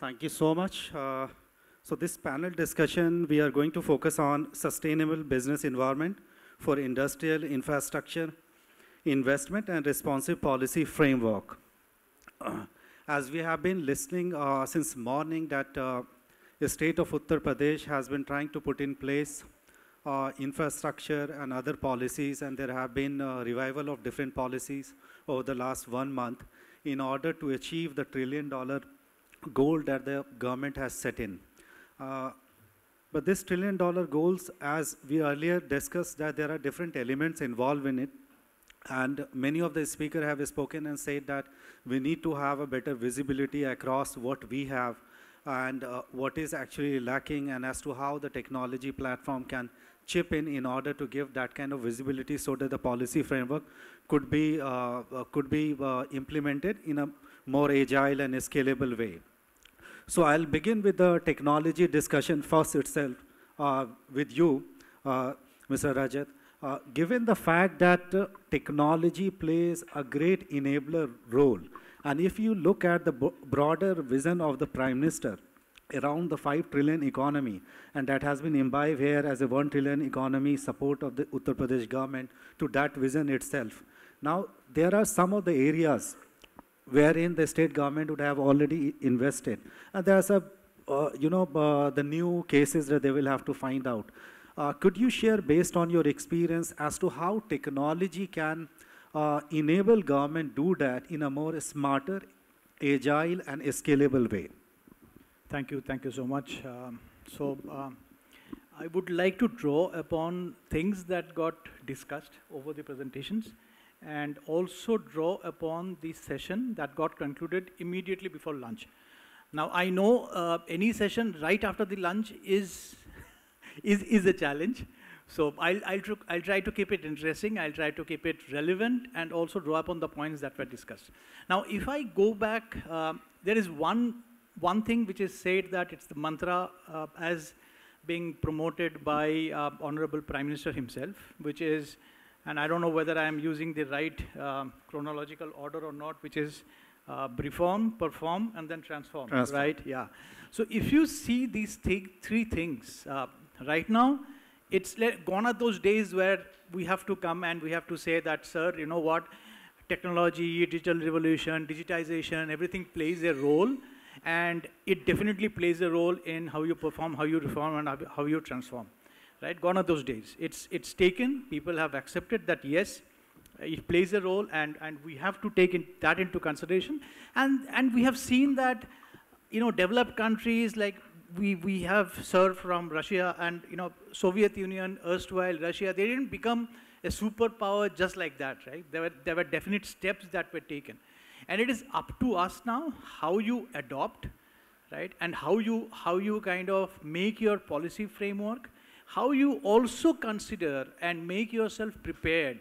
Thank you so much. So this panel discussion, we are going to focus on sustainable business environment for industrial infrastructure, investment and responsive policy framework. As we have been listening since morning that the state of Uttar Pradesh has been trying to put in place infrastructure and other policies, and there have been revival of different policies over the last 1 month in order to achieve the $1 trillion goal that the government has set in. But this $1 trillion goals, as we earlier discussed, that there are different elements involved in it. And many of the speakers have spoken and said that we need to have a better visibility across what we have and what is actually lacking, and as to how the technology platform can chip in order to give that kind of visibility so that the policy framework could be implemented in a more agile and scalable way. So I'll begin with the technology discussion first itself with you, Mr. Rajat. Given the fact that technology plays a great enabler role, and if you look at the broader vision of the Prime Minister around the 5 trillion economy, and that has been imbibed here as a 1 trillion economy support of the Uttar Pradesh government to that vision itself. Now, there are some of the areas wherein the state government would have already invested. And there's the new cases that they will have to find out. Could you share, based on your experience, as to how technology can enable government do that in a more smarter, agile, and scalable way? Thank you so much. I would like to draw upon things that got discussed over the presentations, and also draw upon the session that got concluded immediately before lunch. Now, I know any session right after the lunch is a challenge. So I'll try to keep it interesting, I'll try to keep it relevant, and also draw upon the points that were discussed. Now, if I go back, there is one thing which is said, that it's the mantra as being promoted by Honorable Prime Minister himself, which is, and I don't know whether I am using the right chronological order or not, which is reform, perform, and then transform, right? Yeah. So if you see these three things, right now, it's gone are those days where we have to come and we have to say that, sir, you know what, technology, digital revolution, digitization, everything plays a role, and it definitely plays a role in how you perform, how you reform, and how you transform. Right, gone are those days. It's taken, people have accepted that, yes, it plays a role, and we have to take that into consideration. And we have seen that, developed countries like we have served from Russia and, Soviet Union, erstwhile Russia, they didn't become a superpower just like that, right? There were definite steps that were taken. And it is up to us now how you adopt, right? And how you kind of make your policy framework, how you also consider and make yourself prepared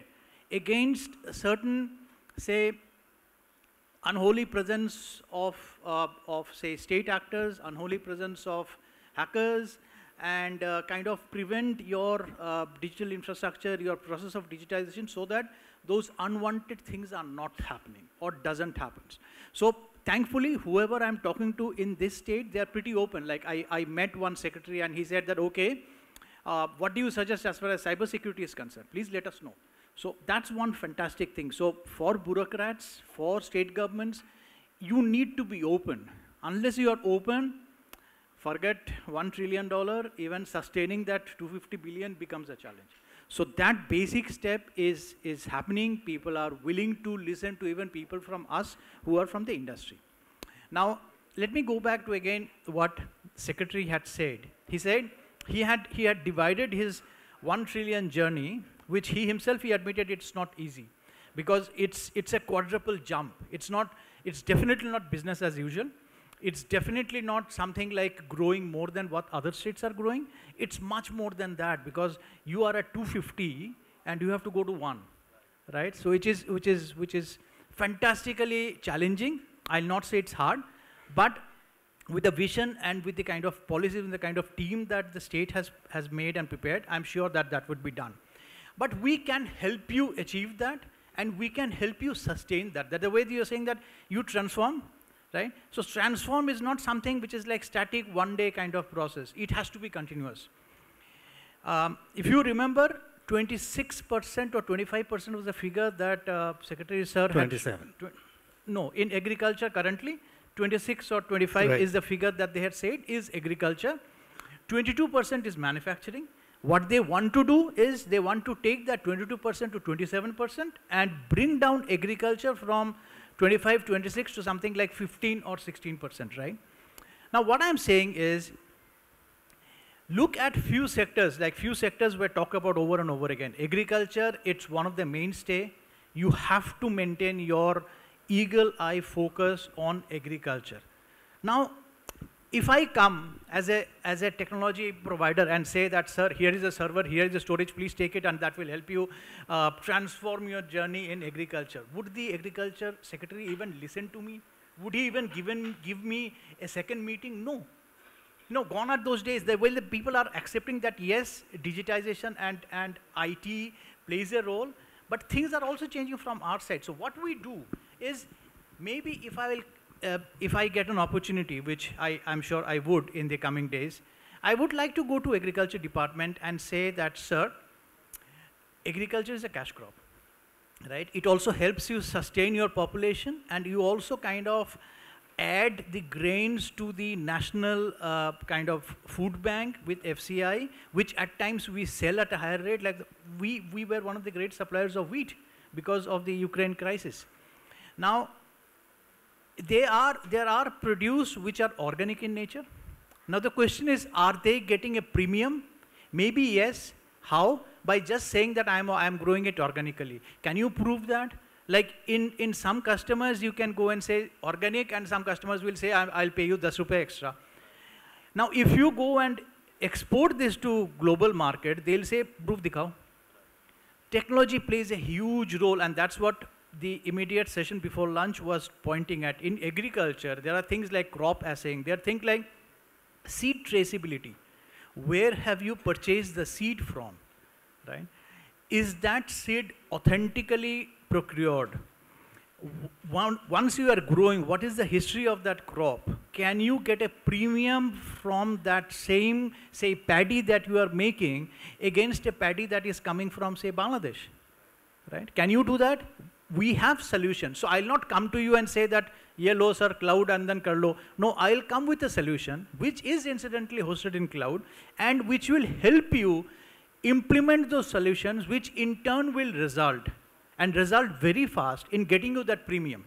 against a certain, say, unholy presence of say, state actors, unholy presence of hackers, and kind of prevent your digital infrastructure, your process of digitization, so that those unwanted things are not happening or doesn't happen. So thankfully, whoever I'm talking to in this state, they're pretty open. Like I met one secretary and he said that, okay, what do you suggest as far as cybersecurity is concerned? Please let us know. So that's one fantastic thing. So for bureaucrats, for state governments, you need to be open. Unless you are open, forget $1 trillion, even sustaining that 250 billion becomes a challenge. So that basic step is happening. People are willing to listen to even people from us who are from the industry. Now, let me go back to again what Secretary had said. He said he had divided his 1 trillion journey, which he himself, he admitted it's not easy, because it's a quadruple jump. It's definitely not business as usual. It's definitely not something like growing more than what other states are growing. It's much more than that, because you are at 250 and you have to go to 1, right? So which is fantastically challenging. I'll not say it's hard, but with the vision and with the kind of policies and the kind of team that the state has made and prepared, I'm sure that would be done. But we can help you achieve that, and we can help you sustain that. That's the way that you're saying that you transform, right? So transform is not something which is like static, one day kind of process. It has to be continuous. If you remember, 26% or 25% was the figure that Secretary Sir 27. No, in agriculture currently, 26 or 25 right. is the figure that they had said is agriculture. 22% is manufacturing. What they want to do is they want to take that 22% to 27% and bring down agriculture from 25, 26 to something like 15 or 16%, right? Now what I'm saying is, look at few sectors, like few sectors we talk about over and over again. Agriculture, it's one of the mainstay. You have to maintain your eagle eye focus on agriculture. Now, if I come as a technology provider and say that, sir, here is a server, here is a storage, please take it and that will help you transform your journey in agriculture. Would the agriculture secretary even listen to me? Would he even give me a second meeting? No. No, gone are those days. The people are accepting that yes, digitization and IT plays a role, but things are also changing from our side. So what we do is, maybe if I get an opportunity, which I'm sure I would in the coming days, I would like to go to agriculture department and say that, sir, agriculture is a cash crop, right? It also helps you sustain your population, and you also kind of add the grains to the national kind of food bank with FCI, which at times we sell at a higher rate. Like we were one of the great suppliers of wheat because of the Ukraine crisis. Now, there are produce which are organic in nature. Now the question is, are they getting a premium? Maybe yes. How? By just saying that I'm growing it organically. Can you prove that? Like in some customers, you can go and say organic, and some customers will say, I'll pay you 10 rupees extra. Now, if you go and export this to global market, they'll say, proof dikhao. Technology plays a huge role, and that's what the immediate session before lunch was pointing at. In agriculture, there are things like crop assaying. There are things like seed traceability. Where have you purchased the seed from, right? Is that seed authentically procured? Once you are growing, what is the history of that crop? Can you get a premium from that same, say, paddy that you are making against a paddy that is coming from, say, Bangladesh, right? Can you do that? We have solutions. So I'll not come to you and say that, ye lo sir, cloud and then kar lo. No, I'll come with a solution which is incidentally hosted in cloud and which will help you implement those solutions, which in turn will result very fast in getting you that premium.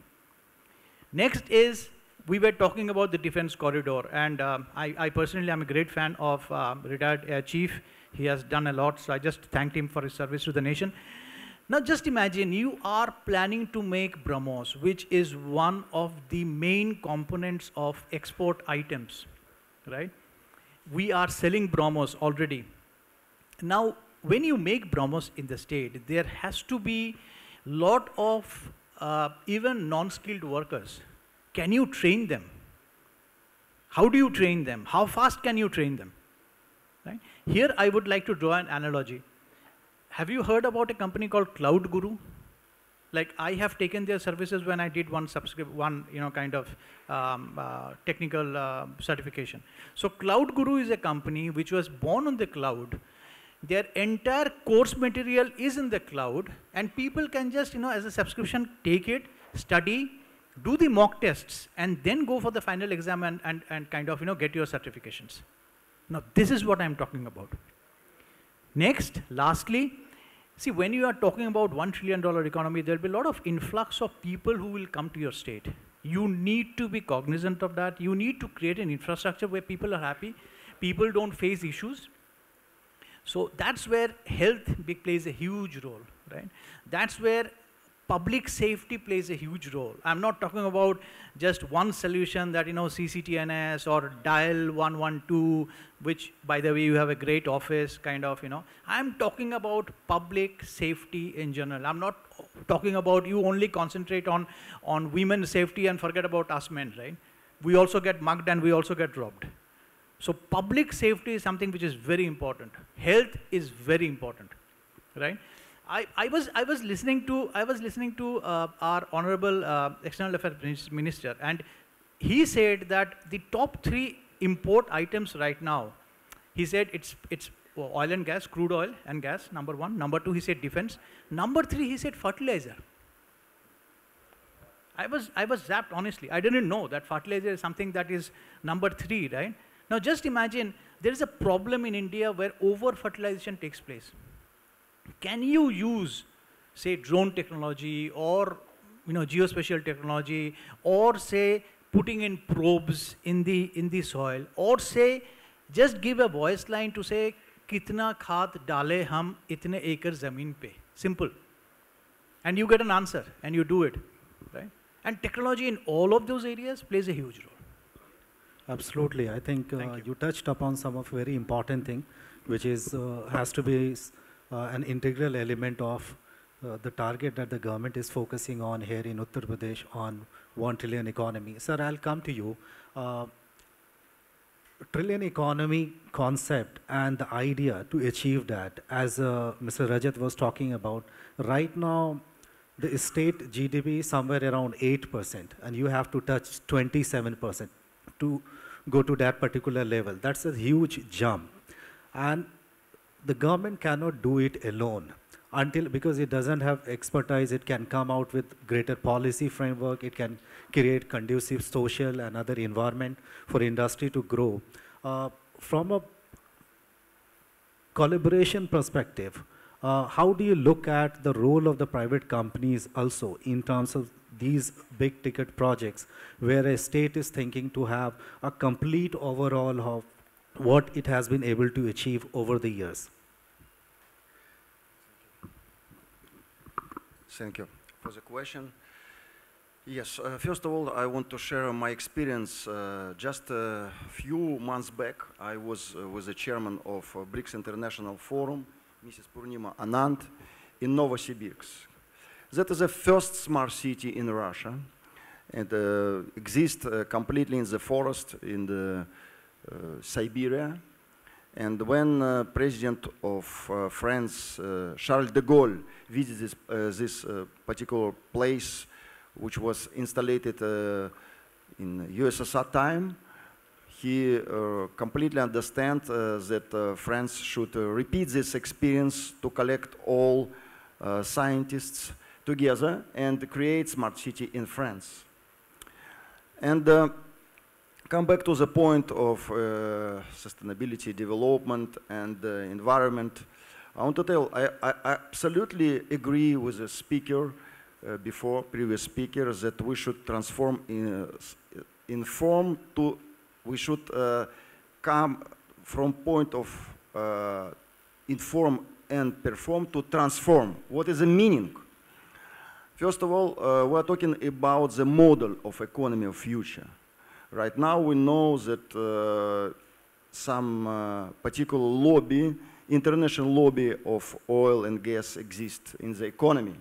Next is, we were talking about the defense corridor, and I personally am a great fan of retired Air Chief. He has done a lot, so I just thanked him for his service to the nation. Now just imagine you are planning to make BrahMos, which is one of the main components of export items, right? We are selling BrahMos already. Now, when you make BrahMos in the state, there has to be a lot of even non-skilled workers. Can you train them? How do you train them? How fast can you train them? Right? Here I would like to draw an analogy. Have you heard about a company called Cloud Guru? Like, I have taken their services when I did one kind of technical certification. So Cloud Guru is a company which was born on the cloud. Their entire course material is in the cloud, and people can just, as a subscription, take it, study, do the mock tests, and then go for the final exam and kind of, get your certifications. Now, this is what I'm talking about. Next, lastly, see, when you are talking about $1 trillion economy, there'll be a lot of influx of people who will come to your state. You need to be cognizant of that. You need to create an infrastructure where people are happy, people don't face issues. So that's where health plays a huge role, right? That's where public safety plays a huge role. I'm not talking about just one solution that, CCTNS or dial 112, which, by the way, you have a great office, kind of, I'm talking about public safety in general. I'm not talking about you only concentrate on women's safety and forget about us men, right? We also get mugged and we also get robbed. So public safety is something which is very important. Health is very important, right? I was listening to our honorable External Affairs Minister, and he said that the top 3 import items right now, he said it's oil and gas, crude oil and gas, number 1. Number 2, he said defense. Number 3, he said fertilizer. I was zapped, honestly. I didn't know that fertilizer is something that is number 3, right? Now just imagine, there is a problem in India where over-fertilization takes place. Can you use, say, drone technology or geospatial technology, or say putting in probes in the soil, or say just give a voice line to say kitna khaad dale hum itne acre zameen pe? Simple. And you get an answer and you do it, right? And technology in all of those areas plays a huge role. Absolutely. I think you touched upon some of very important thing, which is has to be an integral element of the target that the government is focusing on here in Uttar Pradesh on 1 trillion economy. Sir, I'll come to you. Trillion economy concept and the idea to achieve that, as Mr. Rajat was talking about, right now the state GDP is somewhere around 8%, and you have to touch 27% to go to that particular level. That's a huge jump. And the government cannot do it alone because it doesn't have expertise. It can come out with greater policy framework. It can create conducive social and other environment for industry to grow. From a collaboration perspective, how do you look at the role of the private companies also in terms of these big ticket projects where a state is thinking to have a complete overall of what it has been able to achieve over the years? Thank you for the question. Yes, first of all, I want to share my experience. Just a few months back, I was the chairman of BRICS International Forum, Mrs. Purnima Anand, in Novosibirsk. That is the first smart city in Russia, and exists completely in the forest in the Siberia. And when President of France, Charles de Gaulle, visited this particular place, which was installed in USSR time, he completely understands that France should repeat this experience to collect all scientists together and create smart city in France. And come back to the point of sustainability, development, and environment. I want to tell, I absolutely agree with the speaker previous speaker, that we should transform we should come from point of inform and perform to transform. What is the meaning? First of all, we're talking about the model of economy of future. Right now we know that some particular lobby, international lobby of oil and gas exists in the economy.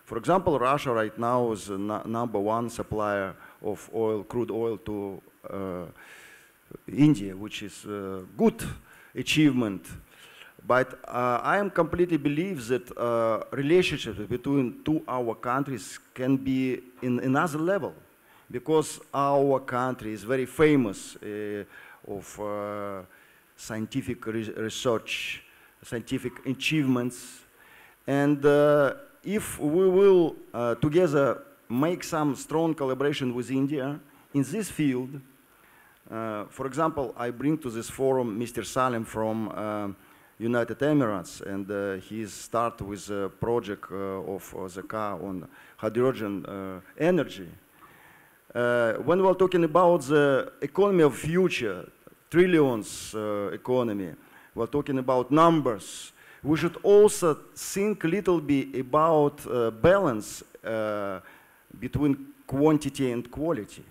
For example, Russia right now is the #1 supplier of oil, crude oil to India, which is a good achievement. But I am completely believe that relationships between our countries can be in another level, because our country is very famous of scientific research, scientific achievements, and if we will together make some strong collaboration with India in this field, for example, I bring to this forum Mr. Salim from United Emirates, and he started with a project of the car on hydrogen energy. When we're talking about the economy of future, trillions economy, we're talking about numbers. We should also think a little bit about balance between quantity and quality.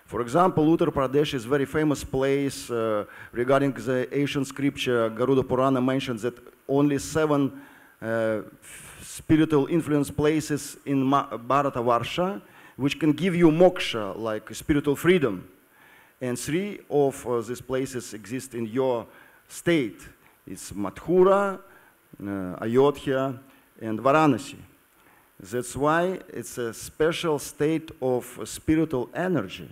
For example, Uttar Pradesh is a very famous place regarding the ancient scripture. Garuda Purana mentions that only 7 spiritual influence places in Bharatavarsha which can give you moksha, like spiritual freedom. And 3 of these places exist in your state. It's Mathura, Ayodhya, and Varanasi. That's why it's a special state of spiritual energy.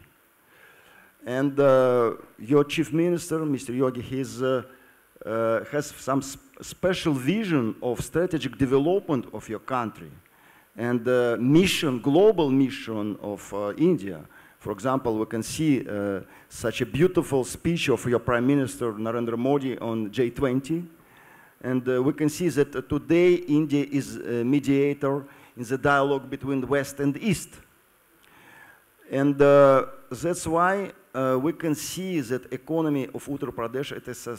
And your chief minister, Mr. Yogi, has some special vision of strategic development of your country and mission, global mission of India. For example, we can see such a beautiful speech of your Prime Minister Narendra Modi on J20. And we can see that today India is a mediator in the dialogue between the West and the East. And that's why we can see that economy of Uttar Pradesh, it is a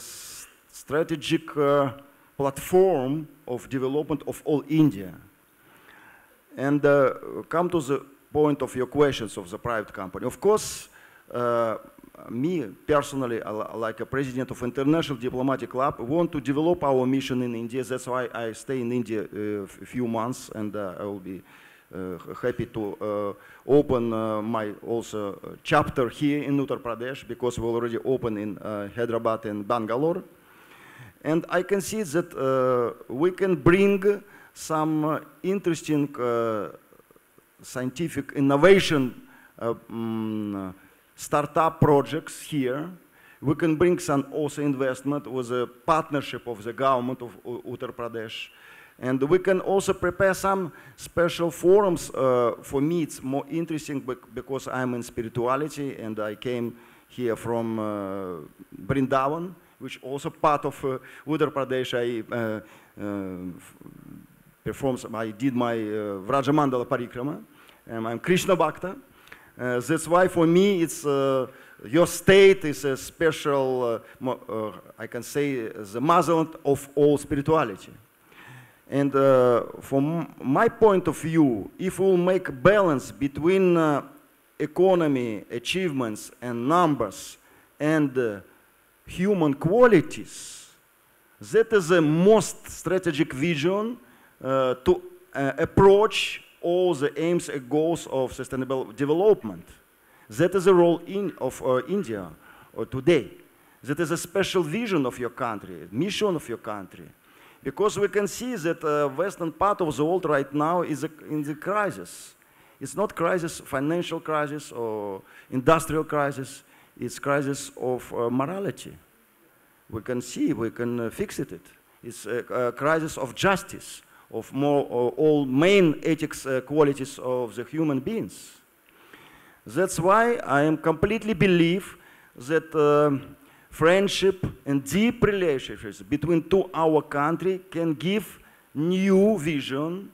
strategic platform of development of all India. And come to the point of your questions of the private company. Of course, me personally, like a president of International Diplomatic Club, want to develop our mission in India. That's why I stay in India a few months, and I will be happy to open my also chapter here in Uttar Pradesh, because we already opened in Hyderabad and Bangalore. And I can see that we can bring some interesting scientific innovation startup projects here. We can bring some also investment with a partnership of the government of Uttar Pradesh. And we can also prepare some special forums. For me, it's more interesting because I'm in spirituality, and I came here from Vrindavan, which also part of Uttar Pradesh. I did my Vrajamandala Parikrama, and I'm Krishna Bhakta. That's why for me it's your state is a special, I can say, the motherland of all spirituality. And from my point of view, if we will make a balance between economy, achievements, and numbers, and human qualities, that is the most strategic vision to approach all the aims and goals of sustainable development. That is the role of India today. That is a special vision of your country, mission of your country. Because we can see that western part of the world right now is in the crisis. It's not crisis, financial crisis or industrial crisis. It's crisis of morality. We can see, we can fix it. It's a crisis of justice, of more all main ethics qualities of the human beings. That's why I am completely believe that friendship and deep relationships between our country can give new vision,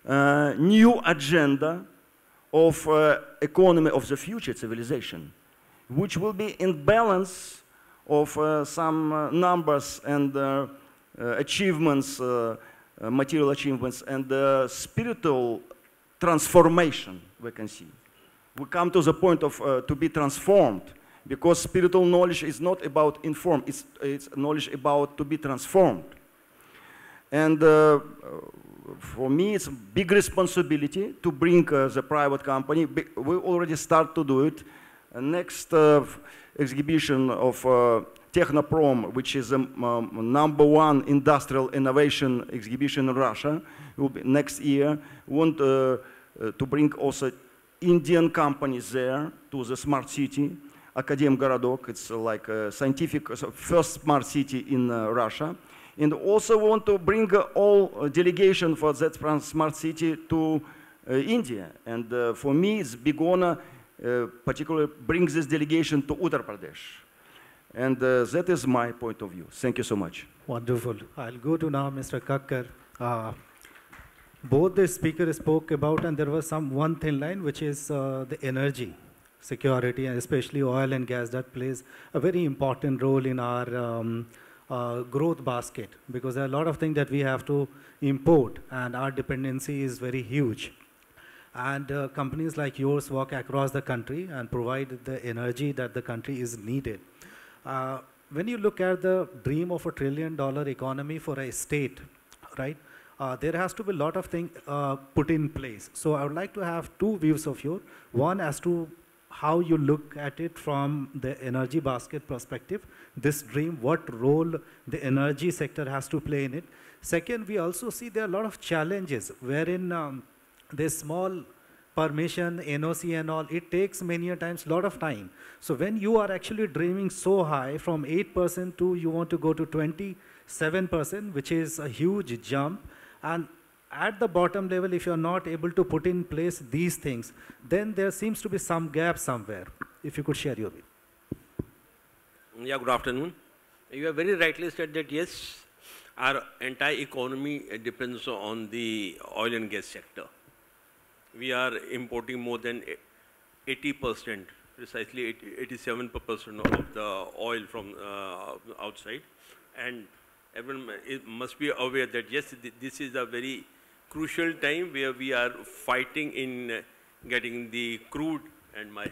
new agenda of economy of the future civilization, which will be in balance of some numbers and achievements, material achievements, and spiritual transformation we can see. We come to the point of to be transformed, because spiritual knowledge is not about inform, it's knowledge about to be transformed. And for me, it's a big responsibility to bring the private company. We already start to do it. Next exhibition of Technoprom, which is the #1 industrial innovation exhibition in Russia, will be next year. We want to bring also Indian companies there to the smart city. Akademgorodok, it's like a scientific, first smart city in Russia. And also want to bring all delegation for that smart city to India. And for me, it's big honor, particularly bring this delegation to Uttar Pradesh. And that is my point of view. Thank you so much. Wonderful. I'll go to now Mr. Kakkar. Both the speakers spoke about, and there was one thin line, which is the energy security, and especially oil and gas, that plays a very important role in our growth basket, because there are a lot of things that we have to import, and our dependency is very huge. And companies like yours work across the country and provide the energy that the country is needed. When you look at the dream of $1 trillion economy for a state, right, there has to be a lot of things put in place. So I would like to have two views of yours. One as to how you look at it from the energy basket perspective, this dream, what role the energy sector has to play in it. Second, we also see there are a lot of challenges wherein there's small permission, NOC and all, it takes many a times lot of time. So when you are actually dreaming so high from 8% to you want to go to 27%, which is a huge jump, and at the bottom level, if you're not able to put in place these things, then there seems to be some gap somewhere. If you could share your view. Yeah, good afternoon. You have very rightly said that yes, our entire economy depends on the oil and gas sector. We are importing more than 80%, precisely 87% of the oil from outside. And everyone must be aware that yes, this is a very crucial time where we are fighting in getting the crude, and my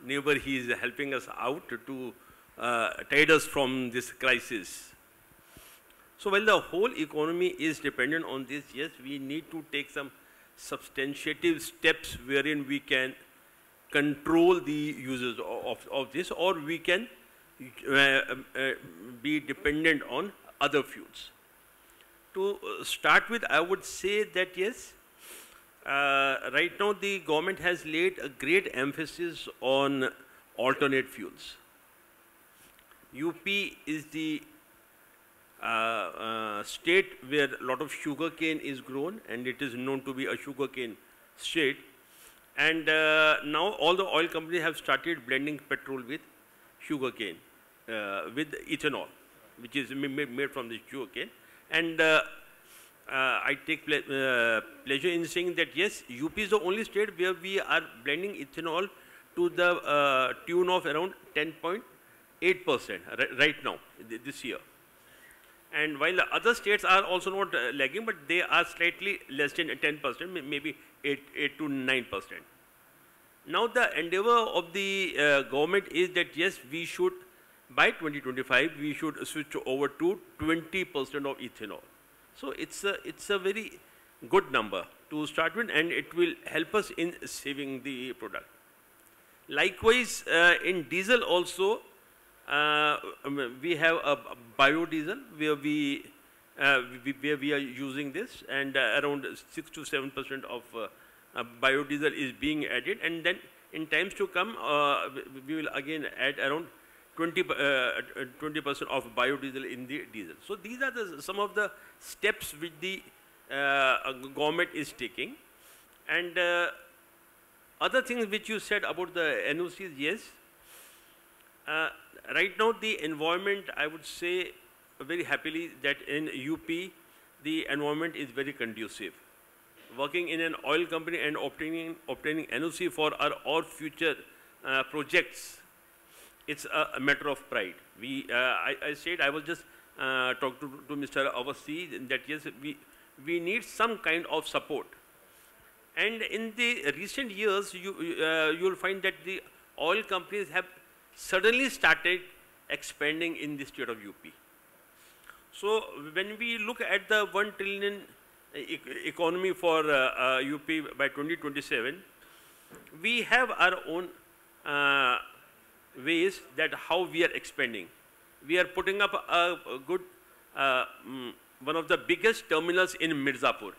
neighbor, he is helping us out to tide us from this crisis. So while the whole economy is dependent on this, yes, we need to take some substantive steps wherein we can control the uses of this, or we can be dependent on other fuels. To start with, I would say that yes, right now the government has laid a great emphasis on alternate fuels. UP is the state where a lot of sugarcane is grown, and it is known to be a sugarcane state. And now all the oil companies have started blending petrol with sugarcane, with ethanol, which is made from the sugarcane. And I take pleasure in saying that yes, UP is the only state where we are blending ethanol to the tune of around 10.8% right now, this year. And while the other states are also not lagging, but they are slightly less than 10%, maybe 8 to 9%. Now the endeavor of the government is that yes, we should, by 2025, we should switch over to 20% of ethanol. So it's a very good number to start with, and it will help us in saving the product. Likewise, in diesel also, we have a biodiesel where we are using this, and around 6 to 7% of biodiesel is being added, and then in times to come, we will again add around 20% of biodiesel in the diesel. So these are some of the steps which the government is taking. And other things which you said about the NOCs, yes. Right now the environment, I would say very happily that in UP, the environment is very conducive. Working in an oil company and obtaining NOC for our future projects, it's a matter of pride. I said, I was just talking to Mr. Awasthi that yes, we need some kind of support. And in the recent years, you'll find that the oil companies have suddenly started expanding in the state of UP. So when we look at the 1 trillion economy for UP by 2027, we have our own ways that how we are expanding. We are putting up a good, one of the biggest terminals in Mirzapur.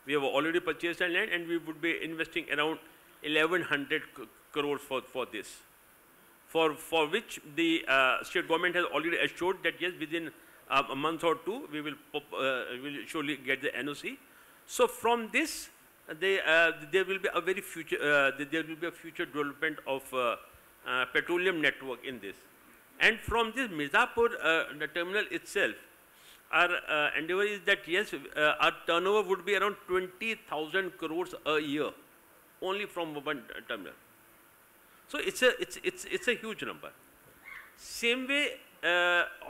We have already purchased a land, and we would be investing around 1100 crores for this. For which the state government has already assured that yes, within a month or two, we will surely get the NOC. So from this, there will be a very future, there will be a future development of petroleum network in this. And from this Mirzapur the terminal itself, our endeavor is that yes, our turnover would be around 20,000 crores a year, only from one terminal. So it's a huge number. Same way,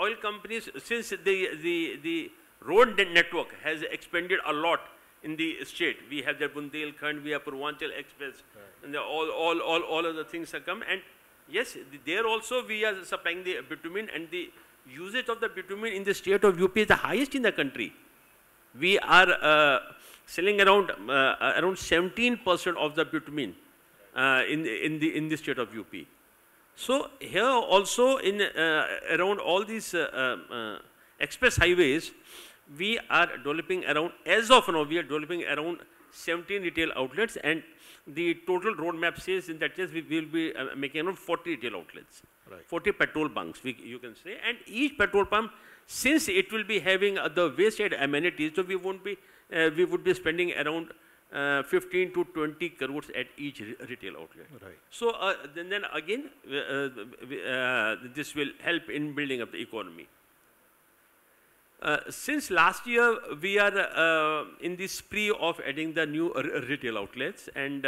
oil companies, since the road network has expanded a lot in the state. We have the Bundelkhand, we have Purvanchal Express, and all of the things have come. And yes, there also we are supplying the bitumen, and the usage of the bitumen in the state of UP is the highest in the country. We are selling around 17% of the bitumen in the state of UP. So here also in around all these express highways, we are developing around, as of now, we are developing around 17 retail outlets, and the total roadmap says in that case we will be making around 40 retail outlets, 40 petrol bunks, you can say, and each petrol pump, since it will be having the wayside amenities, so we would be spending around 15 to 20 crores at each retail outlet. Right. So then again, this will help in building up the economy. Since last year, we are in the spree of adding the new retail outlets, and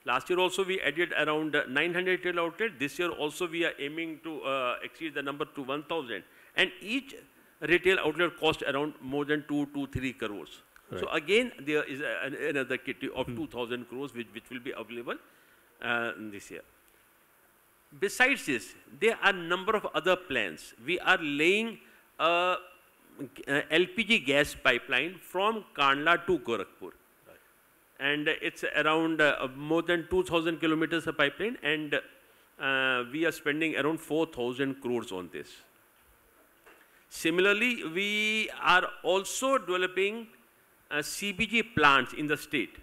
last year also we added around 900 retail outlets. This year also we are aiming to exceed the number to 1,000, and each retail outlet cost around more than 2 to 3 crores. Right. So again, there is another kitty of 2,000 crores which will be available this year. Besides this, there are a number of other plans. We are laying a LPG gas pipeline from Kandla to Gorakhpur. Right. And it's around more than 2,000 kilometers of pipeline, and we are spending around 4,000 crores on this. Similarly, we are also developing CBG plants in the state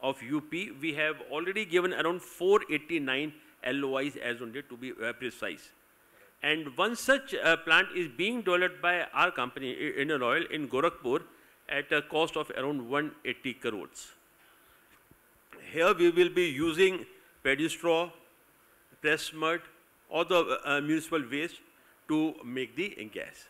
of UP. We have already given around 489 LOIs as on date, to be precise. And one such plant is being developed by our company, Indian Oil, in Gorakhpur at a cost of around 180 crores. Here we will be using paddy straw, pressed mud, or the municipal waste to make the gas.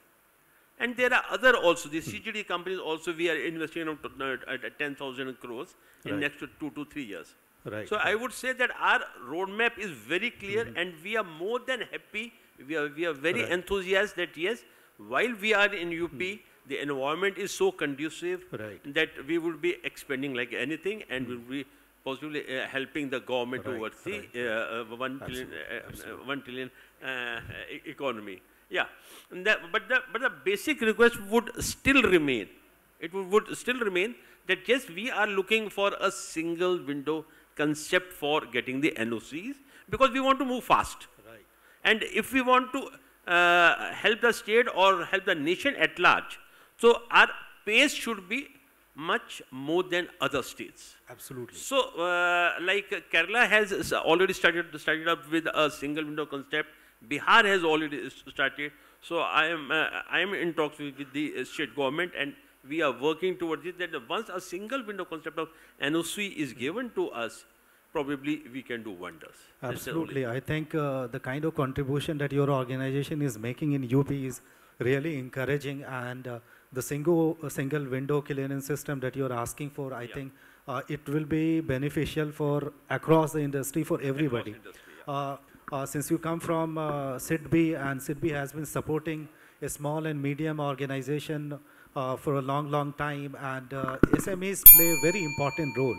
And there are other also, the CGD companies also, we are investing at 10,000 crores in next 2 to 3 years. Right. So I would say that our roadmap is very clear, and we are more than happy. We are very enthusiastic that yes, while we are in UP, the environment is so conducive that we will be expanding like anything, and will be possibly helping the government towards the 1 trillion economy. Yeah, but the basic request would still remain. It would still remain that yes, we are looking for a single window concept for getting the NOCs, because we want to move fast. Right. And if we want to help the state or help the nation at large, so our pace should be much more than other states. Absolutely. So like Kerala has already started up with a single window concept. Bihar has already started. So I am in talks with the state government, and we are working towards it, that once a single window concept of NOC is given to us, probably we can do wonders. Absolutely. I think the kind of contribution that your organization is making in UP is really encouraging, and the single window clearance system that you're asking for, I think it will be beneficial for across the industry, for everybody. Since you come from SIDBI, and SIDBI has been supporting a small and medium organization for a long time, and SMEs play a very important role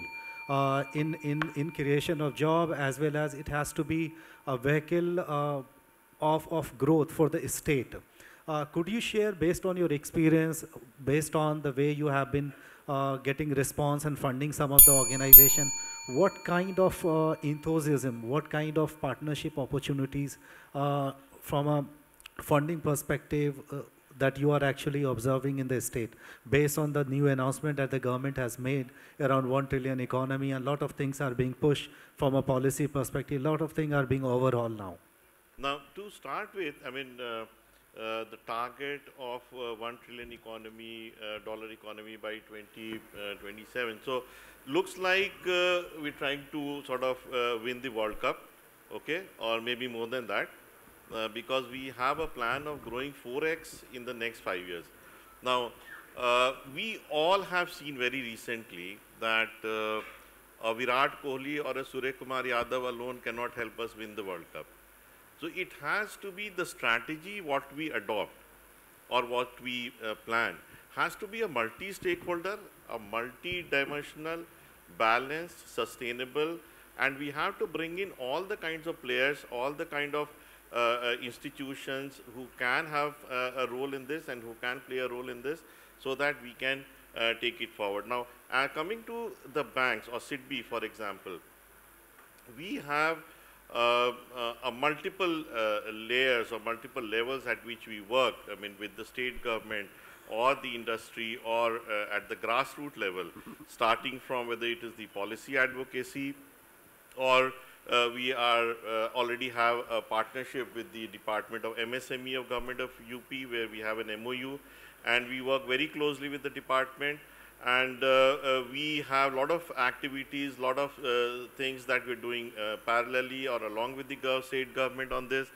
in creation of job, as well as it has to be a vehicle of growth for the state. Could you share, based on your experience, based on the way you have been getting response and funding some of the organization, what kind of enthusiasm, what kind of partnership opportunities from a funding perspective that you are actually observing in the state, based on the new announcement that the government has made around 1 trillion economy, and a lot of things are being pushed from a policy perspective, a lot of things are being overhauled now? Now, to start with, I mean, the target of 1 trillion economy, dollar economy by 2027. So, looks like we're trying to sort of win the World Cup, okay, or maybe more than that, because we have a plan of growing 4x in the next 5 years. Now, we all have seen very recently that a Virat Kohli or a Surya Kumar Yadav alone cannot help us win the World Cup. So it has to be the strategy, what we adopt or what we plan, has to be a multi-stakeholder, a multi-dimensional, balanced, sustainable, and we have to bring in all the kinds of players, all the kind of institutions who can have a role in this and who can play a role in this, so that we can take it forward. Now, coming to the banks or SIDBI, for example, we have multiple layers or multiple levels at which we work, I mean, with the state government, or the industry or at the grassroots level, starting from whether it is the policy advocacy or we are already have a partnership with the Department of MSME of Government of UP, where we have an MOU, and we work very closely with the department, and we have a lot of activities, lot of things that we're doing parallelly or along with the state government on this.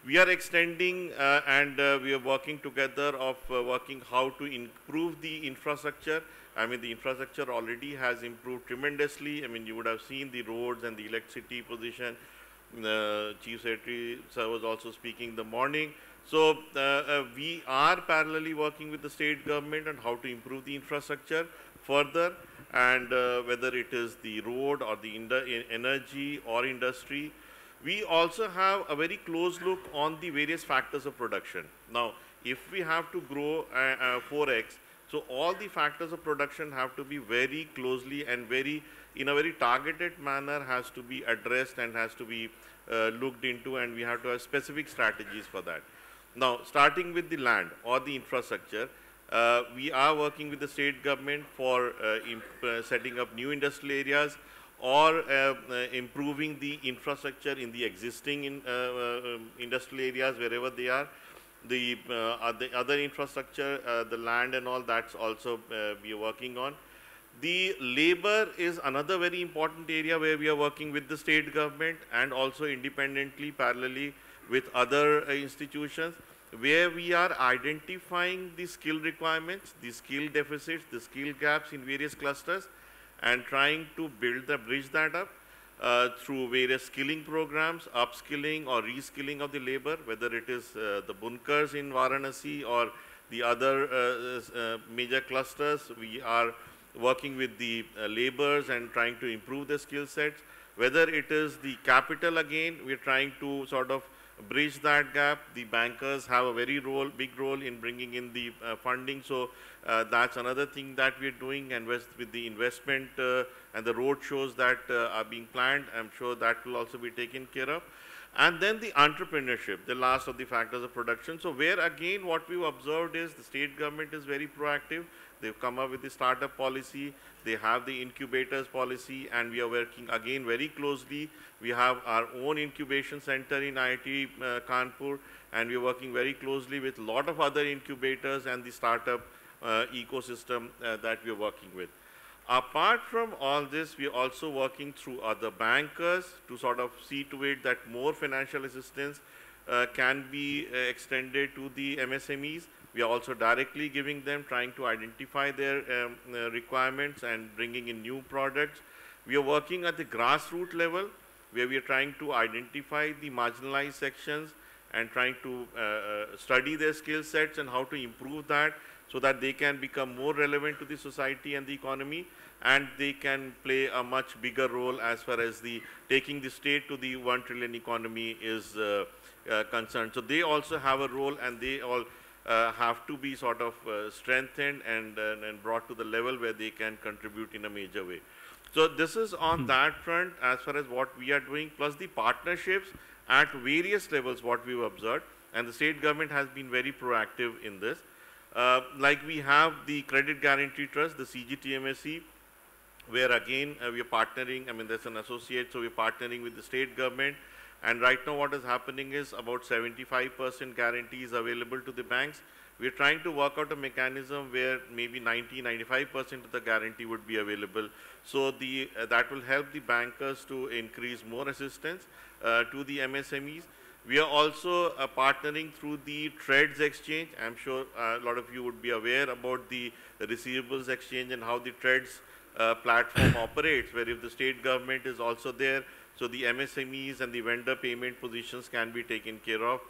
We are extending and we are working together of working how to improve the infrastructure. I mean, the infrastructure already has improved tremendously. I mean, you would have seen the roads and the electricity position. Chief Secretary sir was also speaking in the morning. So we are parallelly working with the state government on how to improve the infrastructure further, and whether it is the road or the energy or industry. We also have a very close look on the various factors of production. Now, if we have to grow 4x, so all the factors of production have to be very closely and in a very targeted manner has to be addressed and has to be looked into, and we have to have specific strategies for that. Now, starting with the land or the infrastructure, we are working with the state government for setting up new industrial areas or improving the infrastructure in the existing industrial areas wherever they are. The other infrastructure, the land and all, that's also we are working on. The labor is another very important area where we are working with the state government and also independently, parallelly with other institutions, where we are identifying the skill requirements, the skill deficits, the skill gaps in various clusters, and trying to bridge that up through various skilling programs, upskilling or reskilling of the labor, whether it is the bunkers in Varanasi or the other major clusters. We are working with the laborers and trying to improve the skill sets. Whether it is the capital, again, we are trying to sort of bridge that gap. The bankers have a very big role in bringing in the funding. So that's another thing that we're doing, and with the investment and the road shows that are being planned, I'm sure that will also be taken care of. And then the entrepreneurship, the last of the factors of production. So where again what we've observed is the state government is very proactive. They've come up with the startup policy, they have the incubators policy, and we are working again very closely. We have our own incubation center in IIT Kanpur, and we are working very closely with a lot of other incubators and the startup ecosystem that we are working with. Apart from all this, we are also working through other bankers to sort of see to it that more financial assistance can be extended to the MSMEs. We are also directly giving them, trying to identify their requirements and bringing in new products. We are working at the grassroots level, where we are trying to identify the marginalized sections and trying to study their skill sets and how to improve that, so that they can become more relevant to the society and the economy, and they can play a much bigger role as far as the taking the state to the 1 trillion economy is concerned. So they also have a role, and they all have to be sort of strengthened and brought to the level where they can contribute in a major way. So this is on that front as far as what we are doing, plus the partnerships at various levels what we've observed, and the state government has been very proactive in this. Like we have the Credit Guarantee Trust, the CGTMSE, where again we are partnering. I mean, there's an associate, so we're partnering with the state government. And right now what is happening is about 75% guarantees available to the banks. We're trying to work out a mechanism where maybe 90–95% of the guarantee would be available. So that will help the bankers to increase more assistance to the MSMEs. We are also partnering through the Trades Exchange. I'm sure a lot of you would be aware about the receivables exchange and how the Trades platform operates, where if the state government is also there, so the MSMEs and the vendor payment positions can be taken care of.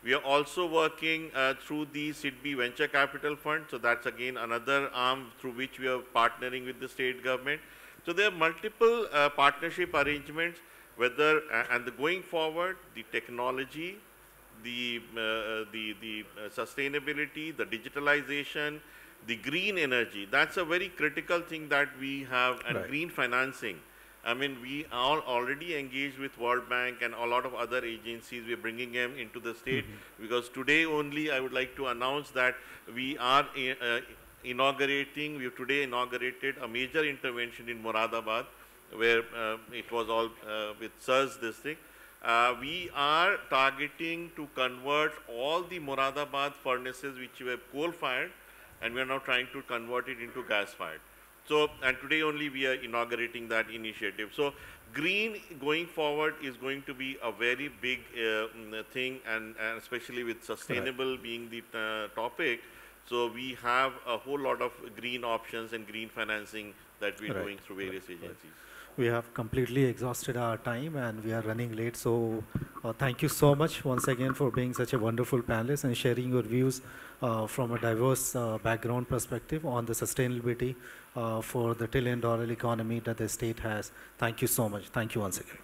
We are also working through the SIDBI Venture Capital Fund. So that's again another arm through which we are partnering with the state government. So there are multiple partnership arrangements, whether and going forward, the technology, the sustainability, the digitalization, the green energy. That's a very critical thing that we have, and green financing. I mean, we are already engaged with World Bank and a lot of other agencies. We're bringing them into the state because today only I would like to announce that we are inaugurating, we have today inaugurated a major intervention in Moradabad where it was all with SURS, this thing. We are targeting to convert all the Moradabad furnaces which were coal-fired, and we are now trying to convert it into gas-fired. So, and today only we are inaugurating that initiative. So, green going forward is going to be a very big thing, and especially with sustainable being the topic. So, we have a whole lot of green options and green financing that we're doing through various agencies. We have completely exhausted our time and we are running late. So thank you so much once again for being such a wonderful panelist and sharing your views from a diverse background perspective on the sustainability for the $1 trillion economy that the state has. Thank you so much. Thank you once again.